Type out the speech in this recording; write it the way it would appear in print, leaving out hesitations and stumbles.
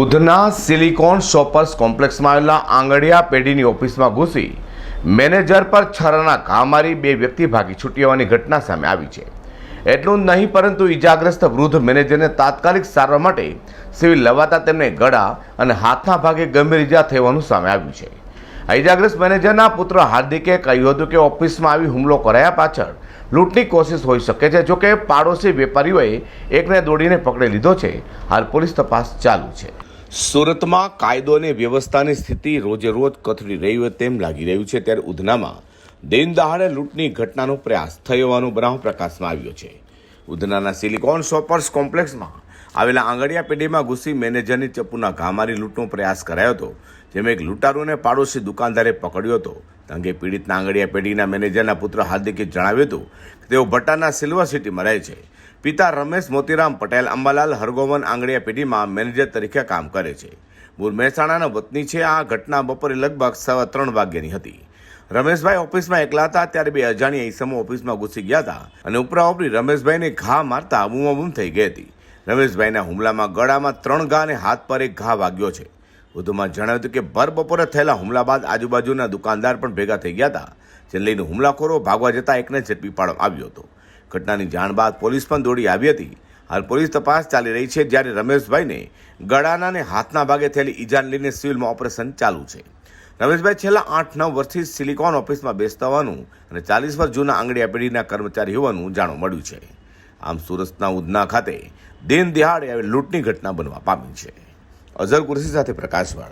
Udhna silicon shoppers કોમ્પ્લેક્સમાં આવેલા આંગડિયા પેઢીની ઓફિસમાં ઘૂસી મેનેજર પર છરાના ઘા મારી બે વ્યક્તિ ભાગી છૂટ્યા હોવાની ઘટના સામે આવી છે. એટલું જ નહીં પરંતુ ઈજાગ્રસ્ત વૃદ્ધ મેનેજરને તાત્કાલિક સારવાર માટે સિવિલ લવાતા તેમને ગળા અને હાથના ભાગે ગંભીર ઈજા થઈ હોવાનું સામે આવ્યું છે. આ ઈજાગ્રસ્ત મેનેજરના પુત્ર હાર્દિકે કહ્યું હતું કે ઓફિસમાં આવી હુમલો કરાયા પાછળ લૂંટની કોશિશ હોઈ શકે છે. જોકે પાડોશી વેપારીઓએ એકને દોડીને પકડી લીધો છે. હાલ પોલીસ તપાસ ચાલુ છે. સુરતમાં કાયદો અને વ્યવસ્થાની સ્થિતિ રોજે રોજ કથળી રહી હોય તેમ લાગી રહ્યું છે, ત્યારે ઉધનામાં દિન દહાડે લૂંટની ઘટનાનો પ્રયાસ થયો હોવાનો બનાવ પ્રકાશમાં આવ્યો છે. ઉધનાના સિલિકોન શોપર્સ કોમ્પ્લેક્સમાં આવેલા આંગડિયા પેઢીમાં ઘૂસી મેનેજરની ચપ્પુના ઘા મારી લૂંટનો પ્રયાસ કરાયો હતો, જેમાં એક લૂંટારૂને પાડોશી દુકાનદારે પકડ્યો હતો. અંગે પીડિતના આંગડિયા પેઢીના મેનેજરના પુત્ર હાર્દિકે જણાવ્યું હતું કે તેઓ ભટ્ટાના સિલ્વર સિટીમાં રહે છે. પિતા રમેશ મોતીરામ પટેલ અંબાલાલ હરગોવન આંગડિયા પેઢીમાં મેનેજર તરીકે કામ કરે છે. મૂળ મહેસાણાના વતની છે. આ ઘટના બપોરે લગભગ 3:15 વાગ્યાની હતી. રમેશભાઈ ઓફિસમાં એકલા હતા ત્યારે બે અજાણ્યા ઈસમો ઓફિસમાં ઘૂસી ગયા હતા અને ઉપરાઉપરી રમેશભાઈને ઘા મારતા બૂમાબૂમ થઈ ગઈ હતી. રમેશભાઈના હુમલામાં ગળામાં 3 ઘા અને હાથ પર 1 ઘા વાગ્યો છે. વધુમાં જણાવ્યું હતું કે ભર બપોરે થયેલા હુમલા બાદ આજુબાજુના દુકાનદાર પણ ભેગા થઈ ગયા હતા, જેને લઈને હુમલાખોરો ભાગવા જતા એકને ઝડપી પાડવામાં આવ્યો હતો. ઘટનાની જાણ બાદ પોલીસ પણ દોડી આવી હતી. હાલ પોલીસ તપાસ ચાલી રહી છે, જ્યારે રમેશભાઈને ગળાના અને હાથના ભાગે થયેલી ઈજાને લઈને સિવિલમાં ઓપરેશન ચાલુ છે. રમેશભાઈ છેલ્લા 8-9 વર્ષથી સિલિકોન ઓફિસમાં બેસતા હોવાનું અને 40 વર્ષ જૂના આંગડિયા પેઢીના કર્મચારી હોવાનું જાણવા મળ્યું છે. આમ સુરતના ઉધના ખાતે દિન દિહાડે લૂંટની ઘટના બનવા પામી છે. અઝર કુરેશી સાથે પ્રકાશવાળા.